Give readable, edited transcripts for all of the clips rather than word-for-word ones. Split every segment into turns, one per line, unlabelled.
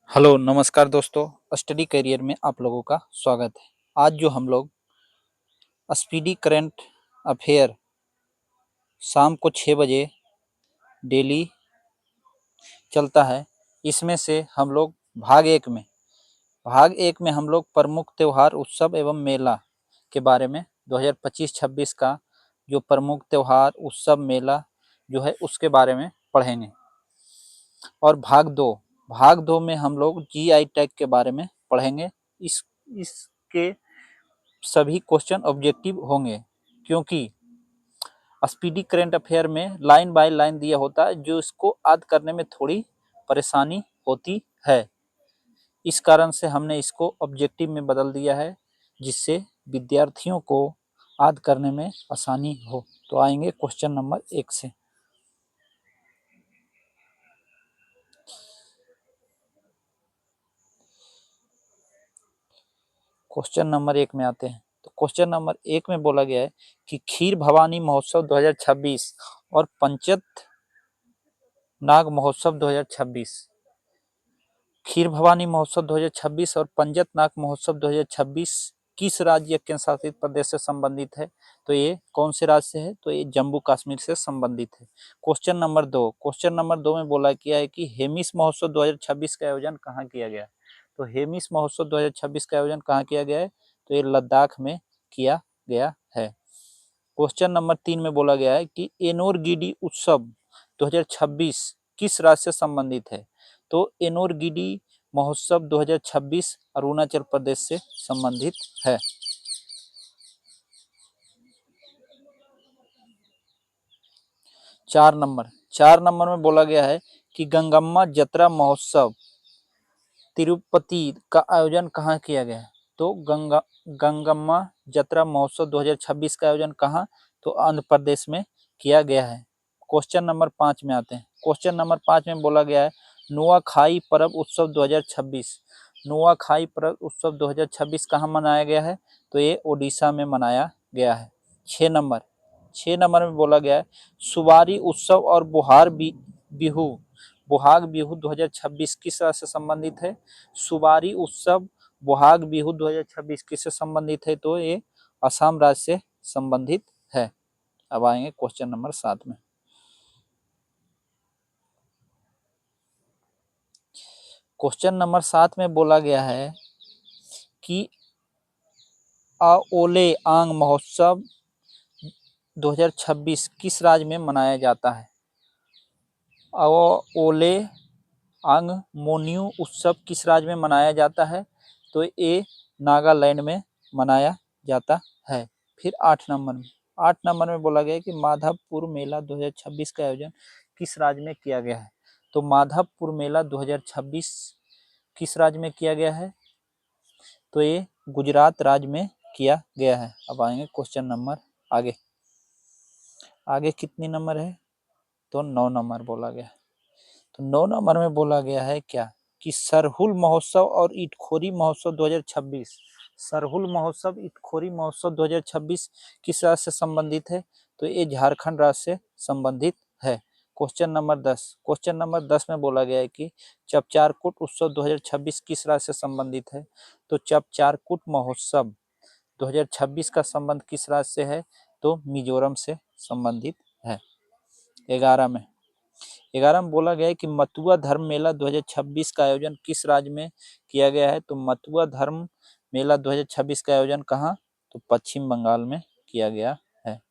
Hello नमस्कार दोस्तों, study career में आप लोगों का स्वागत है। आज जो हम लोग स्पीडी करंट अफेयर शाम को 6 बजे डेली चलता है, इसमें से हम लोग भाग एक में हम लोग प्रमुख त्यौहार उत्सव एवं मेला के बारे में 2025-26 का जो प्रमुख त्यौहार उत्सव मेला जो है उसके बारे में पढ़ेंगे। और भाग दो में हम लोग जीआई टैग के बारे में पढ़ेंगे। इसके सभी क्वेश्चन ऑब्जेक्टिव होंगे, क्योंकि स्पीडी करंट अफेयर में लाइन बाय लाइन दिया होता है, जो इसको याद करने में थोड़ी परेशानी होती है। इस कारण से हमने इसको ऑब्जेक्टिव में बदल दिया है, जिससे विद्यार्थियों को याद करने में आसानी हो। तो आएंगे क्वेश्चन नंबर 1 से। क्वेश्चन नंबर 1 में आते हैं। तो क्वेश्चन नंबर 1 में बोला गया है कि खीर भवानी महोत्सव 2026 और पंचत नाग महोत्सव 2026, खीर भवानी महोत्सव 2026 और पंजत नाग महोत्सव 2026 किस राज्य या केंद्र शासित प्रदेश से संबंधित है? तो ये कौन से राज्य से है? तो ये जम्मू कश्मीर से संबंधित है। क्वेश्चन नंबर 2 में बोला गया है कि हेमिस महोत्सव 2026 का आयोजन कहाँ किया गया? तो हेमिस महोत्सव 2026 का आयोजन कहाँ किया गया है? तो ये लद्दाख में किया गया है। क्वेश्चन नंबर 3 में बोला गया है कि एनोर-गिडी उत्सव 2026 किस राज्य से संबंधित है? तो एनोर-गिडी महोत्सव 2026 अरुणाचल प्रदेश से संबंधित है। चार नंबर में बोला गया है कि गंगम्मा जतरा महोत्सव तिरुपति का आयोजन कहाँ किया गया है? तो गंगम्मा जतरा महोत्सव 2026 का आयोजन कहाँ? तो आंध्र प्रदेश में किया गया है। क्वेश्चन नंबर 5 में आते हैं। क्वेश्चन नंबर 5 में बोला गया है नुआखाई पर्व उत्सव 2026, नुआखाई पर्व उत्सव 2026 कहाँ मनाया गया है? तो ये ओडिशा में मनाया गया है। 6 नंबर में बोला गया है सुवारी उत्सव और बोहाग बिहू 2026 किस राज्य से संबंधित है? सुवारी उत्सव बोहाग बिहू 2026 किससे संबंधित है? तो ये असम राज्य से संबंधित है। अब आएंगे क्वेश्चन नंबर 7 में। क्वेश्चन नंबर 7 में बोला गया है कि आओले आंग महोत्सव 2026 किस राज्य में मनाया जाता है? आओले आंग मोन्यू उत्सव किस राज्य में मनाया जाता है? तो ये नागालैंड में मनाया जाता है। फिर 8 नंबर में बोला गया कि माधवपुर मेला 2026 का आयोजन किस राज्य में किया गया है? तो माधवपुर मेला 2026 किस राज्य में किया गया है? तो ये गुजरात राज्य में किया गया है। अब आएंगे क्वेश्चन नंबर आगे कितनी नंबर है? तो 9 नंबर बोला गया। तो 9 नंबर में बोला गया है क्या कि सरहुल महोत्सव और इटखोरी महोत्सव 2026, सरहुल महोत्सव इटखोरी महोत्सव 2026 किस राज्य से संबंधित है? तो ये झारखंड राज्य से संबंधित है। क्वेश्चन नंबर 10 में बोला गया है कि चपचारकूट उत्सव 2026 किस राज्य से संबंधित है? तो चपचारकूट महोत्सव 2026 का संबंध किस राज्य से है? तो मिजोरम से संबंधित है। 11 में बोला गया है कि मथुआ धर्म मेला 2026 का आयोजन किस राज्य में किया गया है? तो मथुआ धर्म मेला 2026 का आयोजन कहाँ? तो पश्चिम बंगाल में किया गया है।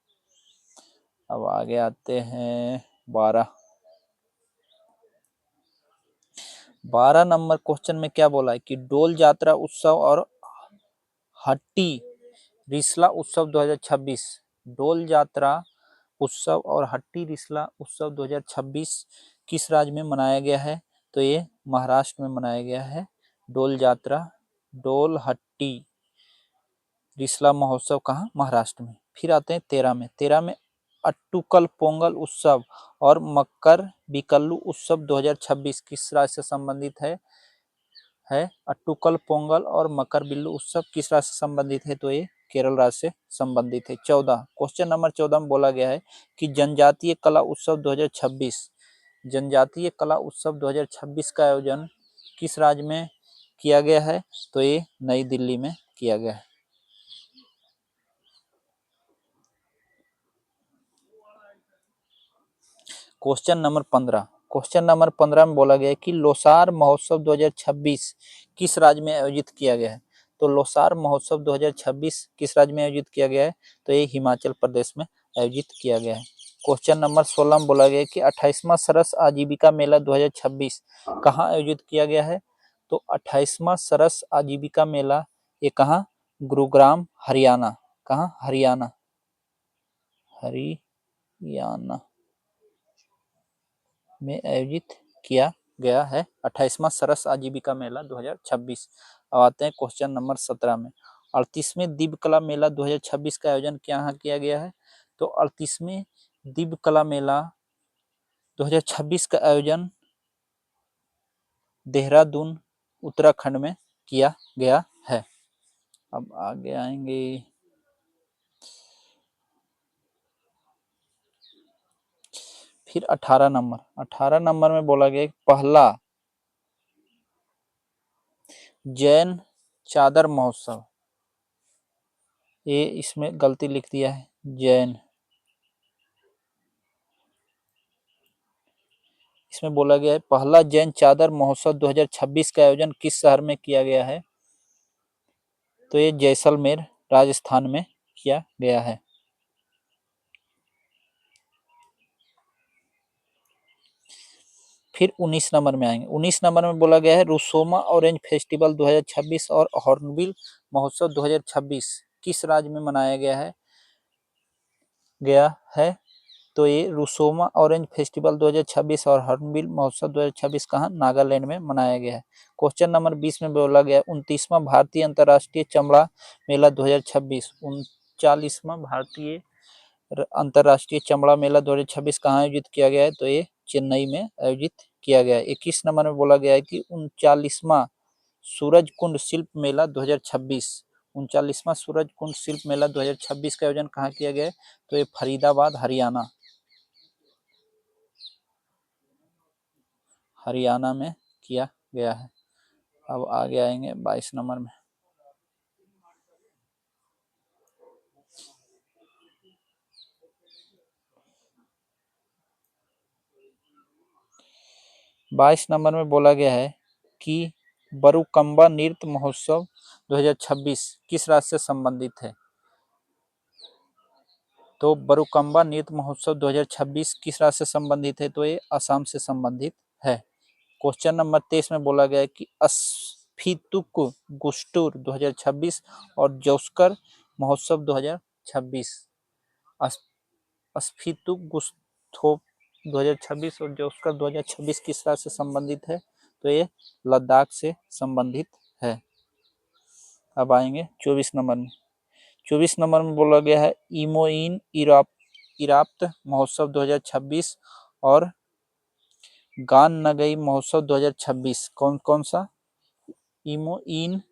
अब आगे आते हैं 12 नंबर क्वेश्चन में क्या बोला है कि डोल जात्रा उत्सव और हट्टी रिसला उत्सव 2026, डोल जात्रा उत्सव और हट्टी रिसला उत्सव 2026 किस राज्य में मनाया गया है? तो ये महाराष्ट्र में मनाया गया है। डोल हट्टी रिसला महोत्सव कहाँ? महाराष्ट्र में। फिर आते हैं 13 में अट्टुकल पोंगल उत्सव और मकर बिकल्लू उत्सव 2026 किस राज्य से संबंधित है? अट्टुकल पोंगल और मकर बिल्लू उत्सव किस राज्य से संबंधित है? तो ये केरल राज्य से संबंधित है। क्वेश्चन नंबर 14 में बोला गया है कि जनजातीय कला उत्सव 2026 का आयोजन किस राज्य में किया गया है? तो ये नई दिल्ली में किया गया है। Question number 15। क्वेश्चन नंबर 15 में बोला गया है कि लोसार महोत्सव 2026 किस राज्य में आयोजित किया गया है? तो लोसार महोत्सव 2026 किस राज्य में आयोजित किया गया है? तो ये हिमाचल प्रदेश में आयोजित किया गया है। क्वेश्चन नंबर 16 में बोला गया है कि 28वां सरस आजीविका मेला 2026 कहाँ आयोजित किया गया है? तो 28वां सरस आजीविका मेला ये कहाँ? गुरुग्राम, हरियाणा। कहाँ? हरियाणा। हरियाणा में आयोजित किया गया है 28वां सरस आजीविका मेला 2026। अब आते हैं क्वेश्चन नंबर 17 में। 38वें दिव्य कला मेला 2026 का आयोजन कहाँ किया गया है? तो 38वें दिव्य कला मेला 2026 का आयोजन देहरादून, उत्तराखंड में किया गया है। अब आगे आएंगे फिर 18 नंबर में बोला गया पहला जैन चादर महोत्सव, ये इसमें गलती लिख दिया है, जैन। इसमें बोला गया है पहला जैन चादर महोत्सव 2026 का आयोजन किस शहर में किया गया है? तो ये जैसलमेर, राजस्थान में किया गया है। फिर 19 नंबर में आएंगे। 19 नंबर में बोला गया है रुसोमा ऑरेंज फेस्टिवल 2026 और हॉर्नबिल महोत्सव 2026 किस राज्य में मनाया गया है? तो ये रुसोमा ऑरेंज फेस्टिवल 2026 और हॉर्नबिल महोत्सव 2026 कहाँ? नागालैंड में मनाया गया है। क्वेश्चन नंबर 20 में बोला गया 29वां भारतीय अंतर्राष्ट्रीय चमड़ा मेला 2026, 39वां भारतीय अंतर्राष्ट्रीय चमड़ा मेला 2026 कहाँ आयोजित किया गया है? तो ये चेन्नई में आयोजित किया गया है। 21 नंबर में बोला गया है कि 39वां सूरज कुंड शिल्प मेला 2026, 39वां सूरज कुंड शिल्प मेला 2026 का आयोजन कहाँ किया गया है? तो ये फरीदाबाद, हरियाणा में किया गया है। अब आगे आएंगे 22 नंबर में। बाईस नंबर में बोला गया है कि बरुकम्बा नृत्य महोत्सव 2026 किस राज्य से संबंधित है? तो बरुकम्बा नृत्य महोत्सव 2026 किस राज्य से संबंधित है? तो ये असम से संबंधित है। क्वेश्चन नंबर 23 में बोला गया है कि अस्फीतुक गुस्टूर 2026 और जोस्कर महोत्सव 2026, अस्फीतुक गुस्थोप 2026 और जोस्कर 2026 किस राज्य से संबंधित है? तो ये लद्दाख से संबंधित है। अब आएंगे 24 नंबर में। 24 नंबर में बोला गया है इमोइन इराप्त महोत्सव 2026 और गान नगई महोत्सव 2026 कौन कौन सा? इमोइन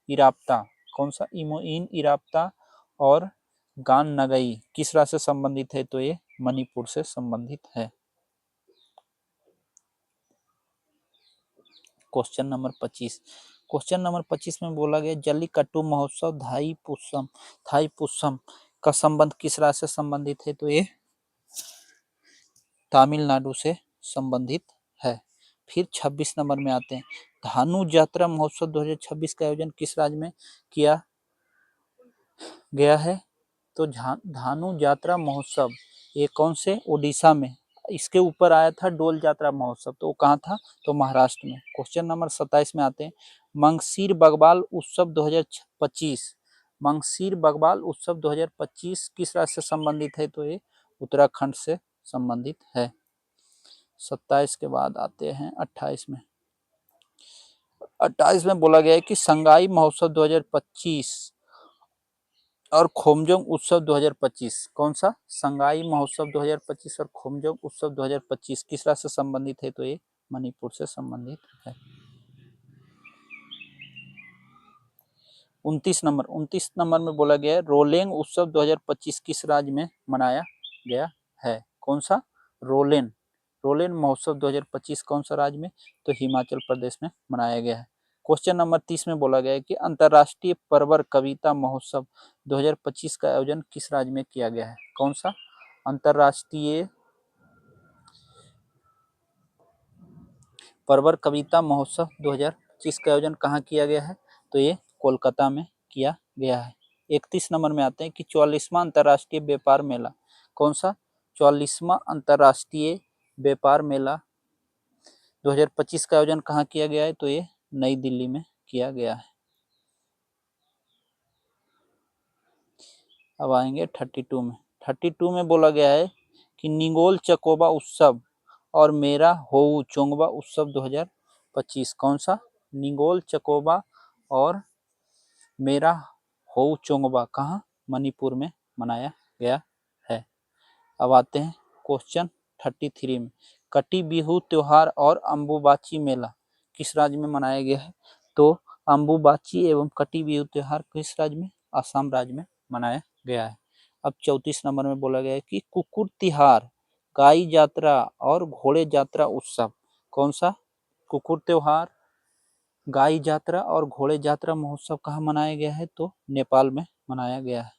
इराप्ता, कौन सा? इमोइन इराप्ता और गान नगई किस राज्य से संबंधित है? तो ये मणिपुर से संबंधित है। Question number 25। क्वेश्चन नंबर 25 में बोला गया जल्लीकट्टू महोत्सव थाईपुसम का संबंध किस राज्य से संबंधित है? तो ये तमिलनाडु से संबंधित है। फिर 26 नंबर में आते हैं धानु यात्रा महोत्सव 2026 का आयोजन किस राज्य में किया गया है? तो धानु यात्रा महोत्सव ये कौन से? ओडिशा में। इसके ऊपर आया था डोल यात्रा महोत्सव, तो वो कहाँ था? तो महाराष्ट्र में। क्वेश्चन नंबर 27 में आते हैं मंगसीर बगबाल उत्सव 2025, मंगसीर बगबाल उत्सव 2025 किस राज्य से संबंधित है? तो ये उत्तराखंड से संबंधित है। 27 के बाद आते हैं 28 में। 28 में बोला गया है कि संगाई महोत्सव 2025 और खोमजोंग उत्सव 2025 कौन सा? संगाई महोत्सव 2025 और खोमजोंग उत्सव 2025 किस राज्य से संबंधित है? तो ये मणिपुर से संबंधित है। 29 नंबर में बोला गया है रोलेंग उत्सव 2025 किस राज्य में मनाया गया है? कौन सा? रोलेन रोलेन महोत्सव 2025 कौन सा राज्य में, तो हिमाचल प्रदेश में मनाया गया है। क्वेश्चन नंबर 30 में बोला गया है कि अंतर्राष्ट्रीय परवर कविता महोत्सव 2025 का आयोजन किस राज्य में किया गया है, कौन सा अंतर्राष्ट्रीय परवर कविता महोत्सव 2025 का आयोजन कहाँ किया गया है, तो ये कोलकाता में किया गया है। 31 नंबर में आते हैं कि 44वां अंतर्राष्ट्रीय व्यापार मेला, कौन सा 44वां अंतर्राष्ट्रीय व्यापार मेला 2025 का आयोजन कहाँ किया गया है, तो ये नई दिल्ली में किया गया है। अब आएंगे 32 में। 32 में बोला गया है कि निगोल चकोबा उत्सव और मेरा होऊ चोंगबा उत्सव 2025 कौन सा, निगोल चकोबा और मेरा होऊ चोंगबा कहाँ, मणिपुर में मनाया गया है। अब आते हैं क्वेश्चन 33 में। कटी बिहू त्योहार और अम्बुबाची मेला किस राज्य में मनाया गया है, तो अम्बुबाची एवं कटी बिहू त्योहार किस राज्य में, असम राज्य में मनाया गया है। अब 34 नंबर में बोला गया है कि कुकुर तिहार, गाई यात्रा और घोड़े यात्रा उत्सव कौन सा, कुकुर त्योहार, गाई यात्रा और घोड़े यात्रा महोत्सव कहाँ मनाया गया है, तो नेपाल में मनाया गया है।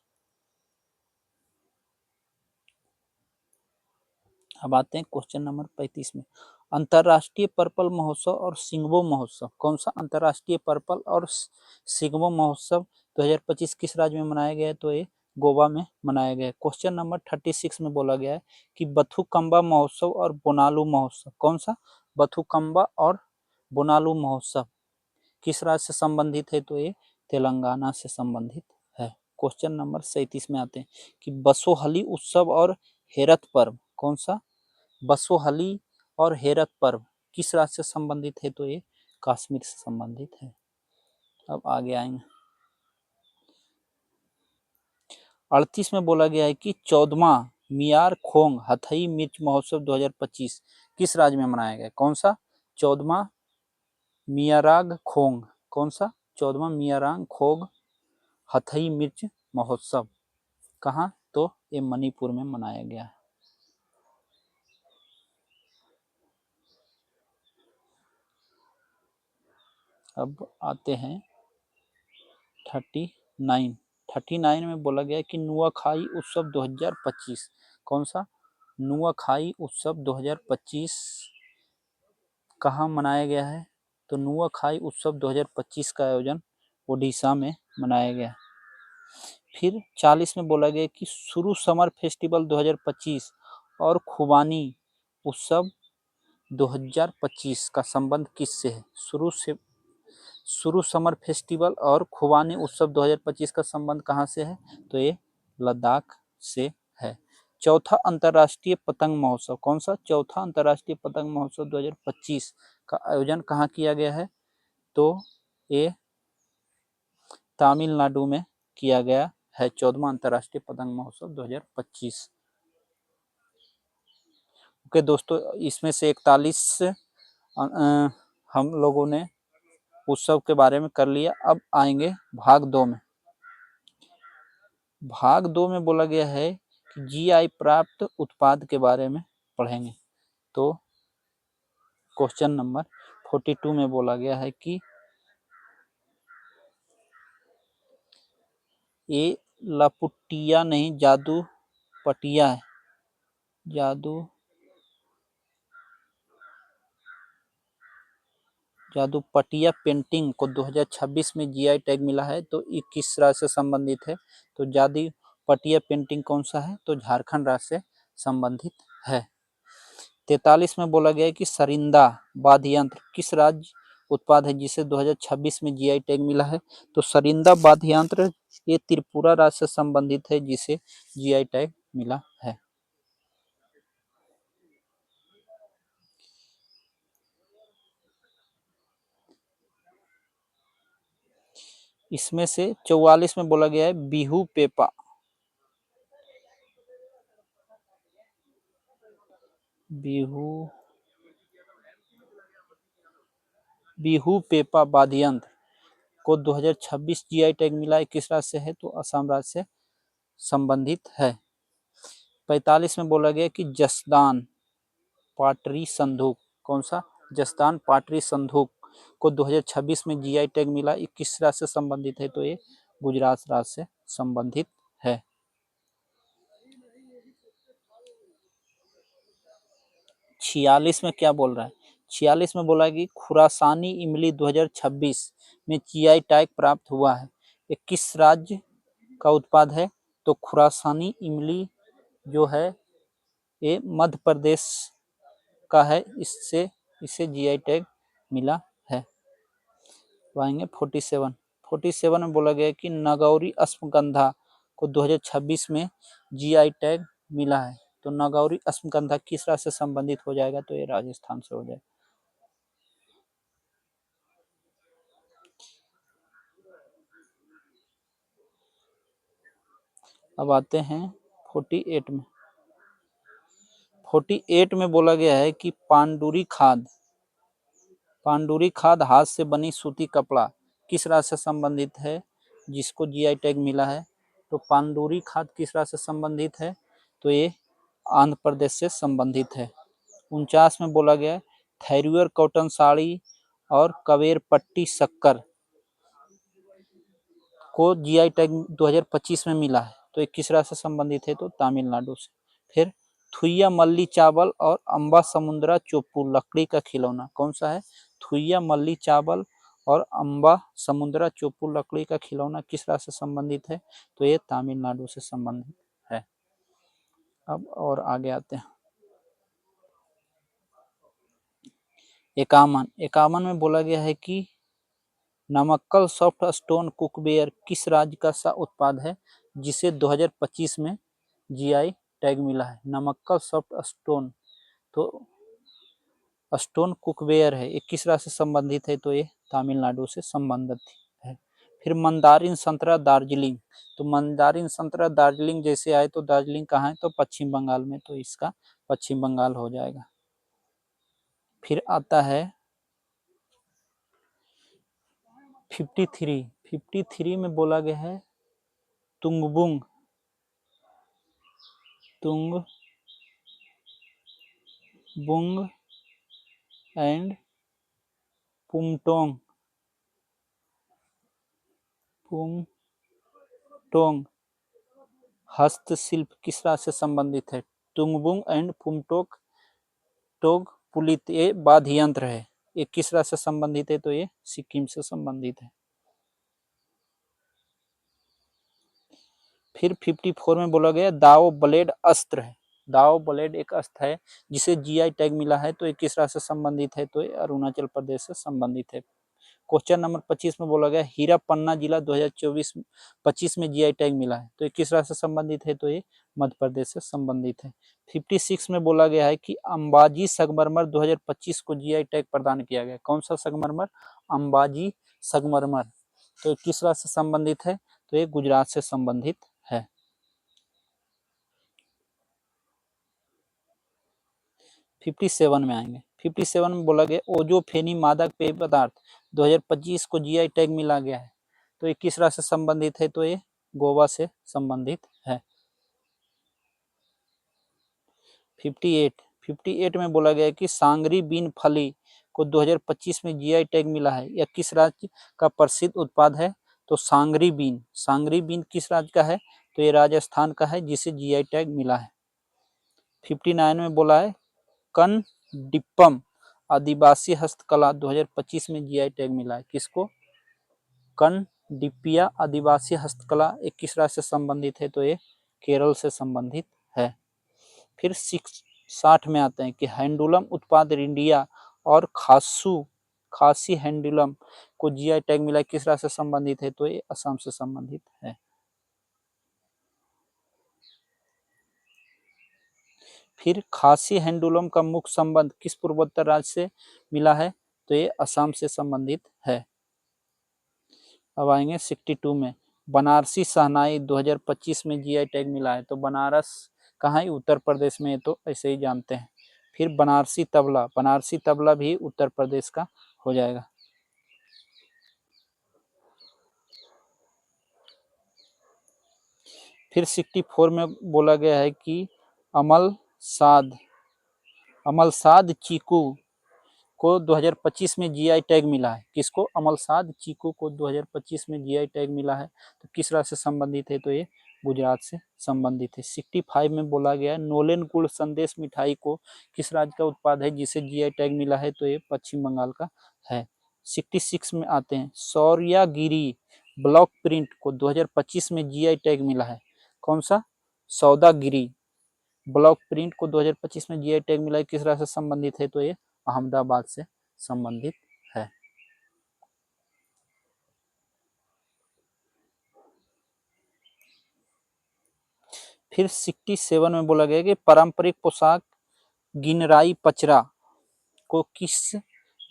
अब आते हैं क्वेश्चन नंबर 35 में। अंतर्राष्ट्रीय पर्पल महोत्सव और सिंगबो महोत्सव कौन सा, अंतर्राष्ट्रीय पर्पल और सिंगबो महोत्सव 2025 किस राज्य में मनाया गया है, तो ये गोवा में मनाया गया है। क्वेश्चन नंबर 36 में बोला गया है कि बथुकम्बा महोत्सव और बोनालू महोत्सव कौन सा, बथुकम्बा और बोनालू महोत्सव किस राज्य से संबंधित है, तो ये तेलंगाना से संबंधित है। क्वेश्चन नंबर 37 में आते हैं कि बसोहली उत्सव और हेरत पर्व कौन सा, बसोहली और हेरत पर्व किस राज्य से संबंधित है, तो ये कश्मीर से संबंधित है। अब आगे आएंगे 38 में बोला गया है कि 14वां मियार खोंग हथई मिर्च महोत्सव 2025 किस राज्य में मनाया गया, कौन सा 14वां मियाराग खोंग, कौन सा 14वां मियारांग खोंग हथई मिर्च महोत्सव कहाँ, तो ये मणिपुर में मनाया गया है। अब आते हैं 39 में बोला गया है कि नुआखाई उत्सव 2025 कौन सा, नुआखाई उत्सव 2025 कहाँ मनाया गया है, तो नुआखाई उत्सव 2025 का आयोजन ओडिशा में मनाया गया। फिर 40 में बोला गया कि सुरु समर फेस्टिवल 2025 और खुबानी उत्सव 2025 का संबंध किससे है, सुरु समर फेस्टिवल और खुबानी उत्सव 2025 का संबंध कहाँ से है, तो ये लद्दाख से है। चौथा अंतर्राष्ट्रीय पतंग महोत्सव कौन सा, चौथा अंतर्राष्ट्रीय पतंग महोत्सव 2025 का आयोजन कहाँ किया गया है, तो ये तमिलनाडु में किया गया है। 14वां अंतर्राष्ट्रीय पतंग महोत्सव 2025। ओके दोस्तों, इसमें से 41 हम लोगों ने उत्सव के बारे में कर लिया। अब आएंगे भाग 2 में। भाग 2 में बोला गया है कि जीआई प्राप्त उत्पाद के बारे में पढ़ेंगे। तो क्वेश्चन नंबर 42 में बोला गया है कि ये लपुटिया नहीं जादू पटिया है, जादू पटिया पेंटिंग को 2026 में जीआई टैग मिला है, तो ये किस राज्य से संबंधित है, तो जादू पटिया पेंटिंग कौन सा है, तो झारखंड राज्य से संबंधित है। 43 में बोला गया है कि सरिंदा वाद्य यंत्र किस राज्य उत्पाद है जिसे 2026 में जीआई टैग मिला है, तो सरिंदा वाद्य यंत्र ये त्रिपुरा राज्य से संबंधित है जिसे जीआई टैग मिला है। इसमें से 44 में बोला गया है बिहू पेपा, बिहू पेपा वाद्य यंत्र को 2026 जीआई टैग मिला है, किस राज्य से है, तो असम राज्य से संबंधित है। 45 में बोला गया कि जसदान पाटरी संदूक, कौन सा, जस्तान पाटरी संदूक को 2026 में जीआई टैग मिला। ये किस राज्य से संबंधित है, तो ये गुजरात राज्य से संबंधित है। 46 में क्या बोल रहा है, 46 में बोला कि खुरासानी इमली 2026 में जीआई टैग प्राप्त हुआ है। ये किस राज्य का उत्पाद है, तो खुरासानी इमली जो है ये मध्य प्रदेश का है, इसे जीआई टैग मिला है। आएंगे 47 में बोला गया कि नागौरी अश्वगंधा को 2026 में जीआई टैग मिला है। तो नागौरी अश्वगंधा किस राज्य से संबंधित हो जाएगा, तो ये राजस्थान से हो जाएगा। अब आते हैं 48 में। 48 में बोला गया है कि पांडुरी खाद हाथ से बनी सूती कपड़ा किस राज्य से संबंधित है, जिसको जीआई टैग मिला है। तो पांडुरी खाद किस राज्य से संबंधित है, तो ये आंध्र प्रदेश से संबंधित है। 49 में बोला गया है थैरियर कॉटन साड़ी और कवेर पट्टी शक्कर को जीआई टैग 2025 में मिला है। तो ये किस राज्य से संबंधित है, तो तमिलनाडु से। फिर थुइया मल्ली चावल और अम्बा समुद्रा चोप्पू लकड़ी का खिलौना, कौन सा है, थुइया मल्ली चावल और अम्बा समुद्रा चोप्पू लकड़ी का खिलौना किस राज्य से संबंधित है, तो ये तमिलनाडु से संबंधित है। अब और आगे आते हैं 51 में बोला गया है कि नमक्कल सॉफ्ट स्टोन कुकवेयर किस राज्य का सा उत्पाद है, जिसे 2025 में जीआई टैग मिला है। नमक्कल सॉफ्ट स्टोन, तो स्टोन कुकवेयर है, ये किस राज्य से संबंधित है, तो ये तमिलनाडु से संबंधित है। फिर मंदारिन संतरा दार्जिलिंग, तो मंदारिन संतरा दार्जिलिंग जैसे आए तो दार्जिलिंग कहाँ है, तो पश्चिम बंगाल में, तो इसका पश्चिम बंगाल हो जाएगा। फिर आता है 53 में बोला गया है तुंगबुंग एंड पुमटोंग हस्तशिल्प किस राज्य से संबंधित है। तुंगबुंग एंड पुमटोग पुलित ये वाद्य यंत्र है, ये किस राज्य से संबंधित है, तो ये सिक्किम से संबंधित है। फिर 54 में बोला गया दाओ ब्लेड अस्त्र है। दाओ ब्लेड एक अस्त्र है जिसे जीआई टैग मिला है, तो ये किस राज्य से संबंधित है, तो ये अरुणाचल प्रदेश से संबंधित है। क्वेश्चन नंबर 25 में बोला गया हीरा पन्ना जिला 2024-25 में जीआई टैग मिला है, तो ये किस राज्य से संबंधित है, तो ये मध्य प्रदेश से संबंधित है। 56 में बोला गया है कि अंबाजी संगमरमर 2025 को जीआई टैग प्रदान किया गया। कौन सा संगमरमर, अंबाजी संगमरमर, तो किस राज्य से संबंधित है, तो ये गुजरात से संबंधित है। 57 में आएंगे। 57 में बोला गया ओजोफेनी मादक पेय पदार्थ 2025 को जीआई टैग मिला गया है, तो ये किस राज्य से संबंधित है, तो ये गोवा से संबंधित है। 58 में बोला गया कि सांगरी बीन फली को 2025 में जीआई टैग मिला है। यह किस राज्य का प्रसिद्ध उत्पाद है, तो सांगरी बीन किस राज्य का है, तो ये राजस्थान का है, जिसे जीआई टैग मिला है। 59 में बोला है कनडिप्पम आदिवासी हस्तकला 2025 में जीआई टैग मिला है। किसको, कनडिप्पिया आदिवासी हस्तकला, 21 राज्य से संबंधित है, तो ये केरल से संबंधित है। फिर 60 में आते हैं कि हैंडलूम उत्पाद इंडिया और खासी हैंडलूम को जीआई टैग मिला है, किस राज्य से संबंधित है, तो ये असम से संबंधित है। फिर खासी हैंडलूम का मुख्य संबंध किस पूर्वोत्तर राज्य से मिला है, तो ये असम से संबंधित है। अब आएंगे 62 में बनारसी शहनाई 2025 में जीआई टैग मिला है, तो बनारस कहाँ है, उत्तर प्रदेश में है, तो ऐसे ही जानते हैं। फिर बनारसी तबला भी उत्तर प्रदेश का हो जाएगा। फिर 64 में बोला गया है कि अमल अमलसाद चीकू को 2025 में जीआई टैग मिला है। किसको? अमलसाद चीकू को 2025 में जीआई टैग मिला है। तो किस राज्य से संबंधित है? तो ये गुजरात से संबंधित है। 65 में बोला गया है नोलेन गुड़ संदेश मिठाई को किस राज्य का उत्पाद है जिसे जीआई टैग मिला है? तो ये पश्चिम बंगाल का है। 66 में आते हैं सौर्यागिरी ब्लॉक प्रिंट को 2025 में जीआई टैग मिला है। कौन सा? सौदागिरी ब्लॉक प्रिंट को 2025 में जीआई टैग मिला है। किस राज्य से संबंधित है? तो ये अहमदाबाद से संबंधित है। फिर 67 में बोला गया कि पारंपरिक पोशाक गिनराई पचरा को किस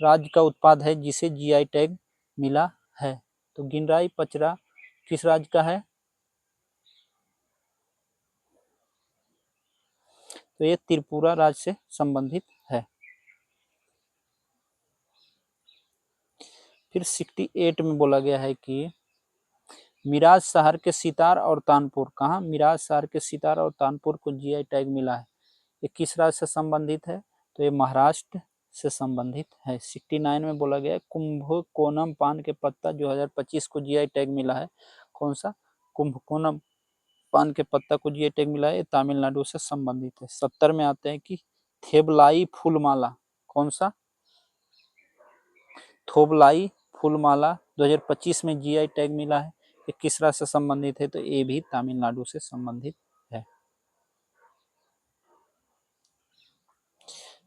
राज्य का उत्पाद है जिसे जीआई टैग मिला है? तो गिनराई पचरा किस राज्य का है? तो ये त्रिपुरा राज्य से संबंधित है। फिर 68 में बोला गया है कि मिराज शहर के सितार और तानपुर, कहाँ? मिराज शहर के सितार और तानपुर को जीआई टैग मिला है। ये किस राज्य से संबंधित है? तो ये महाराष्ट्र से संबंधित है। 69 में बोला गया है कुंभकोनम पान के पत्ता 2025 को जीआई टैग मिला है। कौन सा? कुंभकोनम पान के पत्ता को जीआई टैग मिला है, तमिलनाडु से संबंधित है। 70 में आते हैं कि थेबलाई फूलमाला, कौन सा? थोबलाई फूलमाला 2025 में जीआई टैग मिला है। ये किस राज्य से संबंधित है? तो ये भी तमिलनाडु से संबंधित है।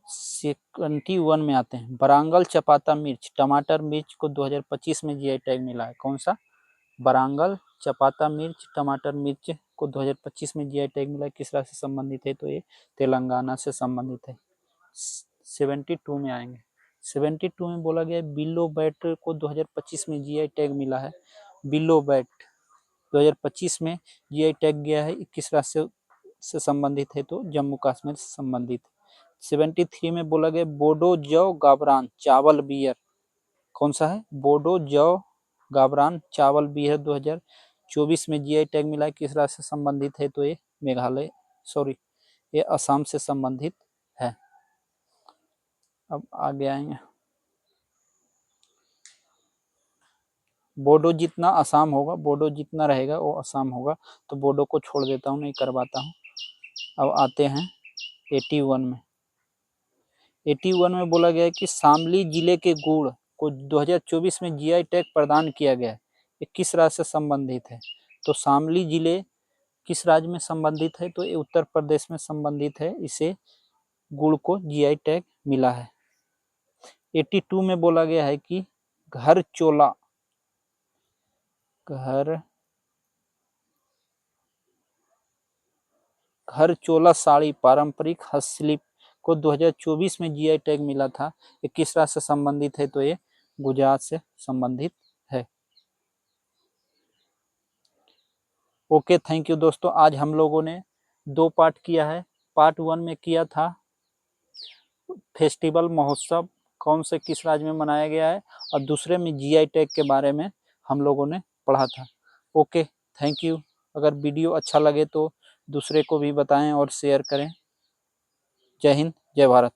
71 में आते हैं बरांगल चपाता मिर्च टमाटर मिर्च को 2025 में जीआई टैग मिला है। कौन सा? बरांगल चपाता मिर्च टमाटर मिर्च को 2025 में जीआई टैग मिला है। किस राज्य से संबंधित है? तो ये तेलंगाना से संबंधित है। 72 में आएंगे। 72 में बोला गया बिल्लो बैट को 2025 में जीआई टैग मिला है। बिल्लो बैट 2025 में जीआई टैग गया है। किस राज्य से संबंधित है? तो जम्मू कश्मीर से संबंधित। 73 में बोला गया बोडो जौ गावरान चावल बियर, कौन सा है? बोडो जौ गावरान चावल बियर 2024 में जीआई टैग मिला है। किस राज्य से संबंधित है? तो ये मेघालय ये असम से संबंधित है। अब आगे आएंगे। बोडो जितना असम होगा, बोडो जितना रहेगा वो असम होगा, तो बोडो को छोड़ देता हूँ, नहीं करवाता हूँ। अब आते हैं 81 में। 81 में बोला गया है कि शामली जिले के गुड़ को 2024 में जीआई टैग प्रदान किया गया है। ये किस राज्य से संबंधित है? तो शामली जिले किस राज्य में संबंधित है? तो ये उत्तर प्रदेश में संबंधित है। इसे गुड़ को जीआई टैग मिला है। 82 में बोला गया है कि घर चोला साड़ी पारंपरिक हस्तशिल्प को 2024 में जीआई टैग मिला था। ये किस राज्य से संबंधित है? तो ये गुजरात से संबंधित है। ओके, थैंक यू दोस्तों। आज हम लोगों ने 2 पार्ट किया है। पार्ट 1 में किया था फेस्टिवल महोत्सव कौन से किस राज्य में मनाया गया है, और दूसरे में जीआई टैग के बारे में हम लोगों ने पढ़ा था। Okay, thank you. अगर वीडियो अच्छा लगे तो दूसरे को भी बताएं और शेयर करें। जय हिंद, जय भारत।